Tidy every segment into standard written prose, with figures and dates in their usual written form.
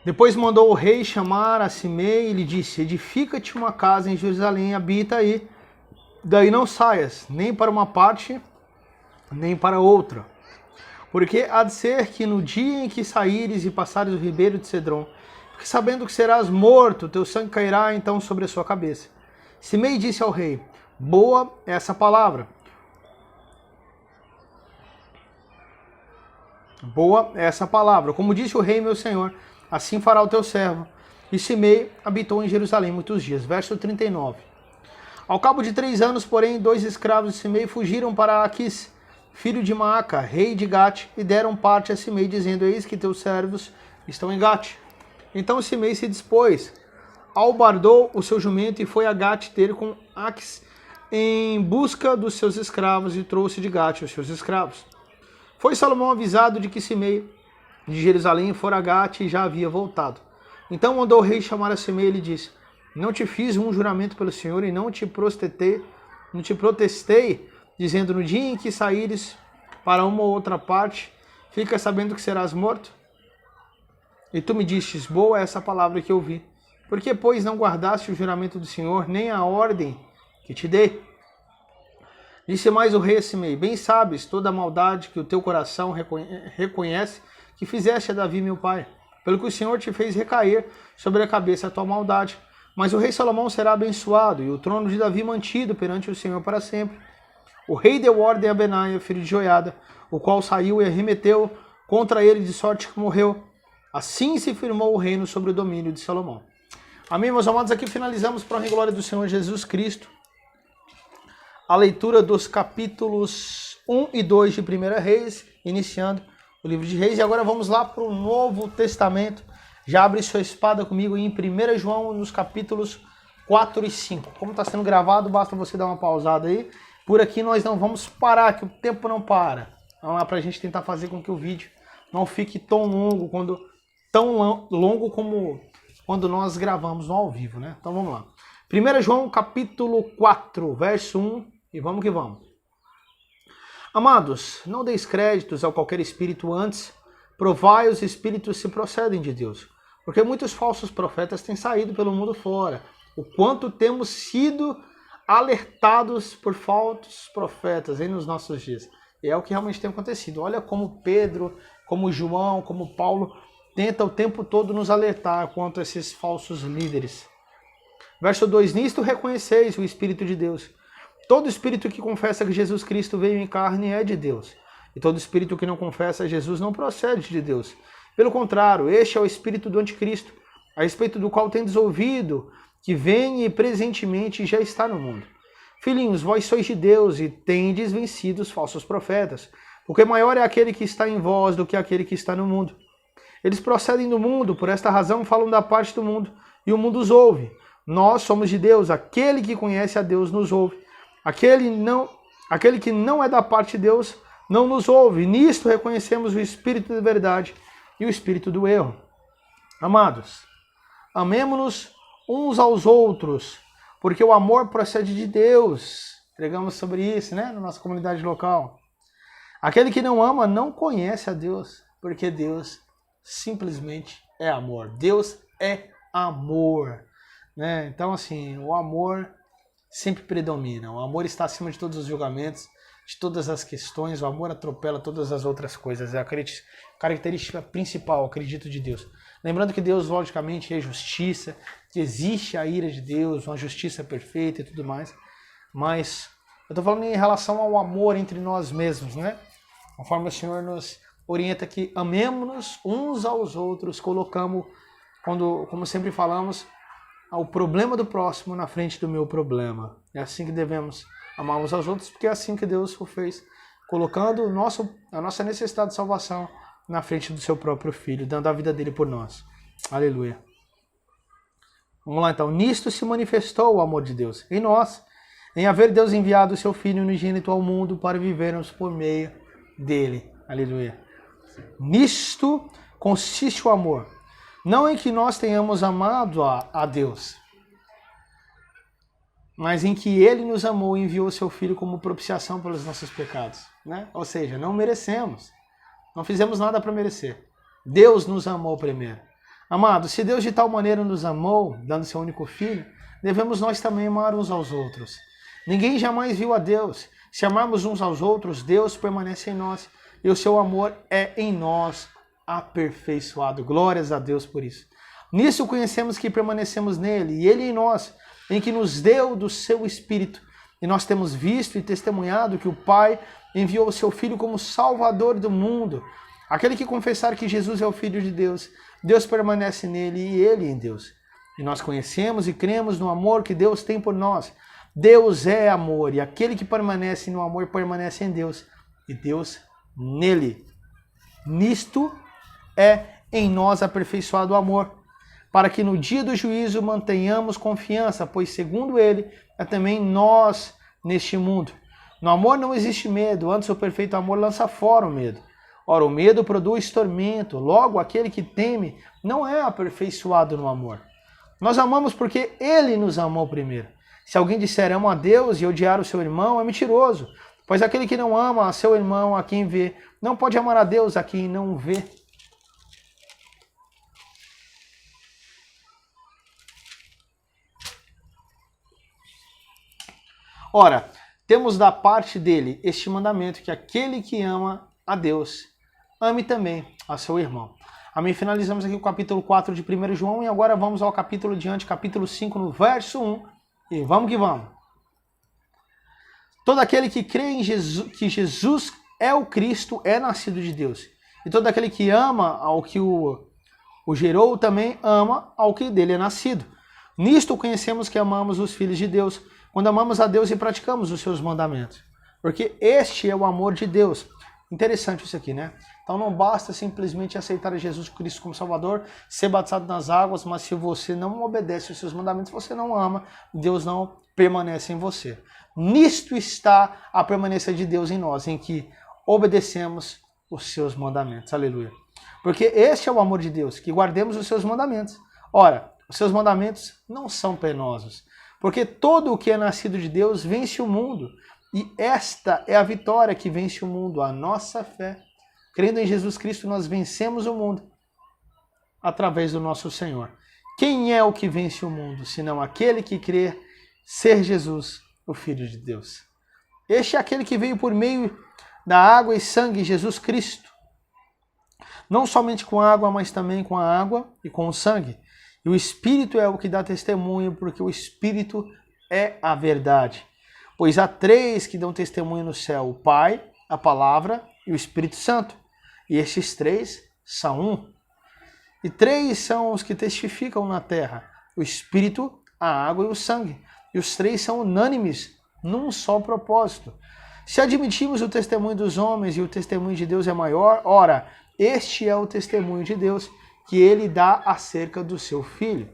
Depois mandou o rei chamar a Simei e lhe disse: edifica-te uma casa em Jerusalém e habita aí. Daí não saias, nem para uma parte, nem para outra. Porque há de ser que no dia em que saíres e passares o ribeiro de Cedron, porque sabendo que serás morto, teu sangue cairá então sobre a sua cabeça. Simei disse ao rei: boa é essa palavra. Boa é essa palavra. Como disse o rei meu senhor, assim fará o teu servo. E Simei habitou em Jerusalém muitos dias. Verso 39. Ao cabo de 3 anos, porém, 2 escravos de Simei fugiram para Aquis, filho de Maaca, rei de Gate, e deram parte a Simei, dizendo: eis que teus servos estão em Gate. Então Simei se dispôs, albardou o seu jumento e foi a Gate ter com Aquis em busca dos seus escravos e trouxe de Gate os seus escravos. Foi Salomão avisado de que Simei de Jerusalém fora a Gate e já havia voltado. Então mandou o rei chamar a Simei e lhe disse: não te fiz um juramento pelo Senhor e não te protestei, dizendo: no dia em que saíres para uma ou outra parte, fica sabendo que serás morto? E tu me distes: boa é essa palavra que eu ouvi. Por que, pois, não guardaste o juramento do Senhor, nem a ordem que te dei? Disse mais o rei a Simei: bem sabes toda a maldade que o teu coração reconhece que fizeste a Davi meu pai, pelo que o Senhor te fez recair sobre a cabeça a tua maldade. Mas o rei Salomão será abençoado, e o trono de Davi mantido perante o Senhor para sempre. O rei deu ordem a Benaia, filho de Joiada, o qual saiu e arremeteu contra ele, de sorte que morreu. Assim se firmou o reino sobre o domínio de Salomão. Amém, meus amados? Aqui finalizamos, para a honra e glória do Senhor Jesus Cristo, a leitura dos capítulos 1 e 2 de 1 Reis, iniciando o livro de Reis. E agora vamos lá para o Novo Testamento. Já abre sua espada comigo em 1 João, nos capítulos 4 e 5. Como está sendo gravado, basta você dar uma pausada aí. Por aqui nós não vamos parar, que o tempo não para. Vamos lá para a gente tentar fazer com que o vídeo não fique tão longo, como quando nós gravamos no ao vivo, né? Então vamos lá. 1 João capítulo 4, verso 1, e vamos que vamos. Amados, não deis créditos a qualquer espírito, antes provai os espíritos se procedem de Deus. Porque muitos falsos profetas têm saído pelo mundo fora. O quanto temos sido alertados por falsos profetas aí nos nossos dias. E é o que realmente tem acontecido. Olha como Pedro, como João, como Paulo tenta o tempo todo nos alertar quanto a esses falsos líderes. Verso 2: nisto reconheceis o Espírito de Deus. Todo espírito que confessa que Jesus Cristo veio em carne é de Deus. E todo espírito que não confessa Jesus não procede de Deus. Pelo contrário, este é o espírito do anticristo, a respeito do qual tendes ouvido, que vem e presentemente já está no mundo. Filhinhos, vós sois de Deus e tendes vencido os falsos profetas, porque maior é aquele que está em vós do que aquele que está no mundo. Eles procedem do mundo, por esta razão falam da parte do mundo, e o mundo os ouve. Nós somos de Deus, aquele que conhece a Deus nos ouve. Aquele que não é da parte de Deus não nos ouve. Nisto reconhecemos o espírito da verdade e o espírito do erro. Amados, amemo-nos uns aos outros, porque o amor procede de Deus. Pregamos sobre isso, né, na nossa comunidade local. Aquele que não ama não conhece a Deus, porque Deus simplesmente é amor. Deus é amor, né? Então, assim, o amor sempre predomina. O amor está acima de todos os julgamentos, de todas as questões. O amor atropela todas as outras coisas. É a característica principal, acredito, de Deus. Lembrando que Deus, logicamente, é justiça, que existe a ira de Deus, uma justiça perfeita e tudo mais. Mas eu estou falando em relação ao amor entre nós mesmos, né? Conforme o Senhor nos orienta que amemos-nos uns aos outros, colocamos, como sempre falamos, o problema do próximo na frente do meu problema. É assim que devemos amar uns aos outros, porque é assim que Deus o fez, colocando a nossa necessidade de salvação na frente do seu próprio Filho, dando a vida dele por nós. Aleluia. Vamos lá então. Nisto se manifestou o amor de Deus em nós, em haver Deus enviado o seu Filho unigênito ao mundo para vivermos por meio dele. Aleluia. Nisto consiste o amor. Não em que nós tenhamos amado a Deus, mas em que Ele nos amou e enviou o seu Filho como propiciação pelos nossos pecados, né? Ou seja, não merecemos, não fizemos nada para merecer. Deus nos amou primeiro. Amados, se Deus de tal maneira nos amou, dando seu único filho, devemos nós também amar uns aos outros. Ninguém jamais viu a Deus. Se amarmos uns aos outros, Deus permanece em nós e o seu amor é em nós aperfeiçoado. Glórias a Deus por isso. Nisso conhecemos que permanecemos nele e ele em nós, em que nos deu do seu Espírito. E nós temos visto e testemunhado que o Pai enviou o seu Filho como Salvador do mundo. Aquele que confessar que Jesus é o Filho de Deus, Deus permanece nele e ele em Deus. E nós conhecemos e cremos no amor que Deus tem por nós. Deus é amor e aquele que permanece no amor permanece em Deus e Deus nele. Nisto é em nós aperfeiçoado o amor, para que no dia do juízo mantenhamos confiança, pois segundo ele é também nós neste mundo. No amor não existe medo, antes o perfeito amor lança fora o medo. Ora, o medo produz tormento, logo aquele que teme não é aperfeiçoado no amor. Nós amamos porque ele nos amou primeiro. Se alguém disser amo a Deus e odiar o seu irmão, é mentiroso, pois aquele que não ama a seu irmão, a quem vê, não pode amar a Deus a quem não vê. Ora, temos da parte dele este mandamento, que aquele que ama a Deus, ame também a seu irmão. Amém? Finalizamos aqui o capítulo 4 de 1 João e agora vamos ao capítulo diante, capítulo 5, no verso 1. E vamos que vamos. Todo aquele que crê em Jesus, que Jesus é o Cristo, é nascido de Deus. E todo aquele que ama ao que o gerou, também ama ao que dele é nascido. Nisto conhecemos que amamos os filhos de Deus, quando amamos a Deus e praticamos os seus mandamentos. Porque este é o amor de Deus. Interessante isso aqui, né? Então não basta simplesmente aceitar Jesus Cristo como Salvador, ser batizado nas águas, mas se você não obedece os seus mandamentos, você não ama, Deus não permanece em você. Nisto está a permanência de Deus em nós, em que obedecemos os seus mandamentos. Aleluia. Porque este é o amor de Deus, que guardemos os seus mandamentos. Ora, os seus mandamentos não são penosos, porque todo o que é nascido de Deus vence o mundo. E esta é a vitória que vence o mundo, a nossa fé. Crendo em Jesus Cristo, nós vencemos o mundo através do nosso Senhor. Quem é o que vence o mundo, senão aquele que crê ser Jesus, o Filho de Deus? Este é aquele que veio por meio da água e sangue, Jesus Cristo. Não somente com a água, mas também com a água e com o sangue. E o Espírito é o que dá testemunho, porque o Espírito é a verdade. Pois há três que dão testemunho no céu, o Pai, a Palavra e o Espírito Santo. E estes três são um. E três são os que testificam na terra, o Espírito, a água e o sangue. E os três são unânimes num só propósito. Se admitimos o testemunho dos homens e o testemunho de Deus é maior, ora, este é o testemunho de Deus que ele dá acerca do seu Filho.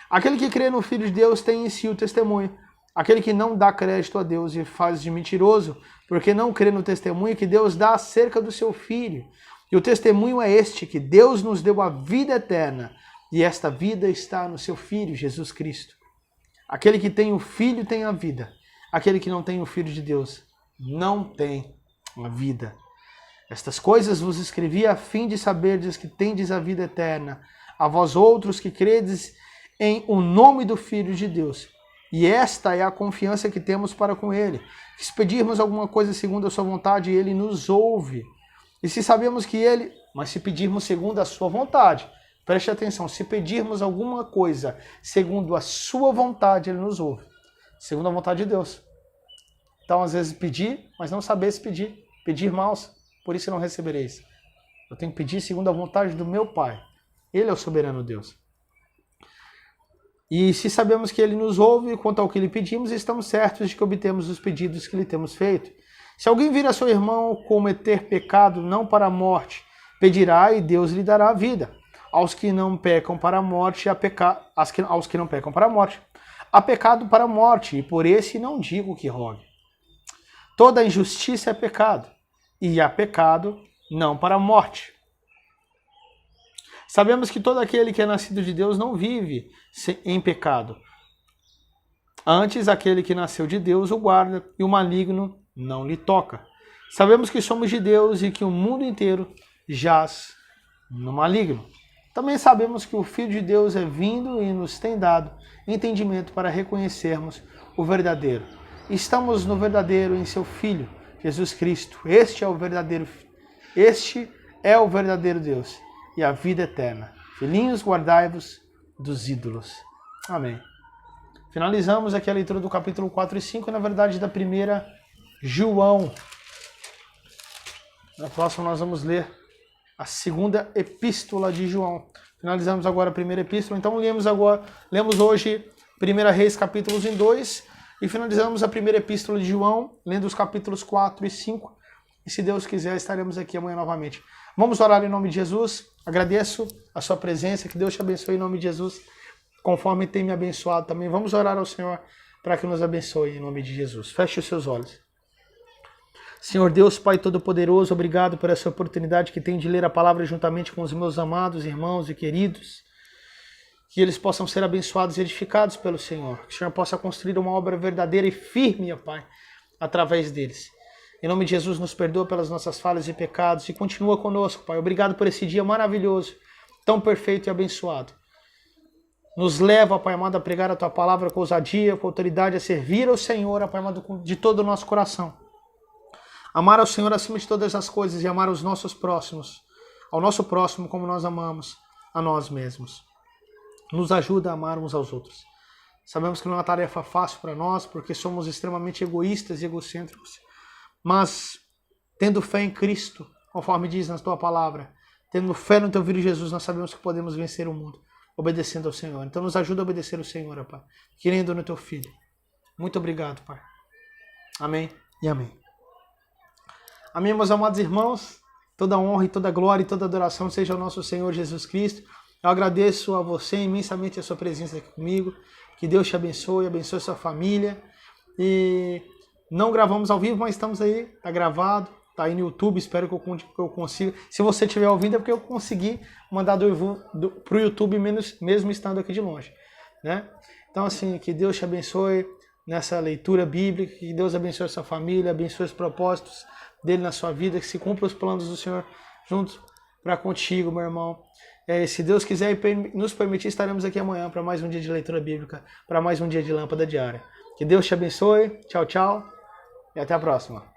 Aquele que crê no Filho de Deus tem em si o testemunho. Aquele que não dá crédito a Deus e faz de mentiroso, porque não crê no testemunho que Deus dá acerca do seu Filho. E o testemunho é este, que Deus nos deu a vida eterna, e esta vida está no seu Filho, Jesus Cristo. Aquele que tem o Filho tem a vida. Aquele que não tem o Filho de Deus não tem a vida. Estas coisas vos escrevi a fim de saberdes que tendes a vida eterna, a vós outros que credes em o nome do Filho de Deus. E esta é a confiança que temos para com ele, que se pedirmos alguma coisa segundo a sua vontade, ele nos ouve. E se sabemos que ele... Mas se pedirmos segundo a sua vontade, preste atenção, se pedirmos alguma coisa segundo a sua vontade, ele nos ouve. Segundo a vontade de Deus. Então, às vezes, pedir, mas não saber se pedir. Pedir maus, por isso não recebereis. Eu tenho que pedir segundo a vontade do meu Pai. Ele é o soberano Deus. E se sabemos que ele nos ouve quanto ao que lhe pedimos, estamos certos de que obtemos os pedidos que lhe temos feito. Se alguém vir a seu irmão cometer pecado não para a morte, pedirá e Deus lhe dará a vida. Aos que não pecam para a morte, aos que não pecam para a morte, há pecado para a morte, e por esse não digo que rogue. Toda injustiça é pecado, e há pecado não para a morte. Sabemos que todo aquele que é nascido de Deus não vive em pecado. Antes, aquele que nasceu de Deus o guarda, e o maligno não lhe toca. Sabemos que somos de Deus e que o mundo inteiro jaz no maligno. Também sabemos que o Filho de Deus é vindo e nos tem dado entendimento para reconhecermos o verdadeiro. Estamos no verdadeiro em seu Filho, Jesus Cristo. Este é o verdadeiro Deus e a vida eterna. Filhinhos, guardai-vos dos ídolos. Amém. Finalizamos aqui a leitura do capítulo 4 e 5, na verdade da primeira João. Na próxima nós vamos ler a segunda epístola de João. Finalizamos agora a primeira epístola, então lemos hoje 1 Reis capítulos 1 e 2 e finalizamos a primeira epístola de João, lendo os capítulos 4 e 5. E se Deus quiser, estaremos aqui amanhã novamente. Vamos orar em nome de Jesus. Agradeço a sua presença, que Deus te abençoe em nome de Jesus, conforme tem me abençoado também. Vamos orar ao Senhor para que nos abençoe em nome de Jesus. Feche os seus olhos. Senhor Deus, Pai Todo-Poderoso, obrigado por essa oportunidade que tenho de ler a palavra juntamente com os meus amados irmãos e queridos. Que eles possam ser abençoados e edificados pelo Senhor. Que o Senhor possa construir uma obra verdadeira e firme, ó Pai, através deles. Em nome de Jesus, nos perdoa pelas nossas falhas e pecados e continua conosco, Pai. Obrigado por esse dia maravilhoso, tão perfeito e abençoado. Nos leva, Pai amado, a pregar a Tua palavra com ousadia, com autoridade, a servir ao Senhor, Pai amado, de todo o nosso coração. Amar ao Senhor acima de todas as coisas e amar os nossos próximos, ao nosso próximo como nós amamos a nós mesmos. Nos ajuda a amar uns aos outros. Sabemos que não é uma tarefa fácil para nós, porque somos extremamente egoístas e egocêntricos. Mas, tendo fé em Cristo, conforme diz na Tua palavra, tendo fé no Teu Filho Jesus, nós sabemos que podemos vencer o mundo, obedecendo ao Senhor. Então nos ajuda a obedecer ao Senhor, Pai, querendo no Teu Filho. Muito obrigado, Pai. Amém e amém. Amém, meus amados irmãos, toda honra e toda glória e toda adoração seja ao nosso Senhor Jesus Cristo. Eu agradeço a você imensamente a sua presença aqui comigo. Que Deus te abençoe a sua família. E não gravamos ao vivo, mas estamos aí, tá gravado, tá aí no YouTube, espero que eu consiga. Se você estiver ouvindo é porque eu consegui mandar pro YouTube mesmo estando aqui de longe, né? Então assim, que Deus te abençoe nessa leitura bíblica, que Deus abençoe a sua família, abençoe os propósitos dele na sua vida, que se cumpra os planos do Senhor junto para contigo, meu irmão. Se Deus quiser e nos permitir, estaremos aqui amanhã para mais um dia de leitura bíblica, para mais um dia de lâmpada diária. Que Deus te abençoe, tchau, tchau, e até a próxima.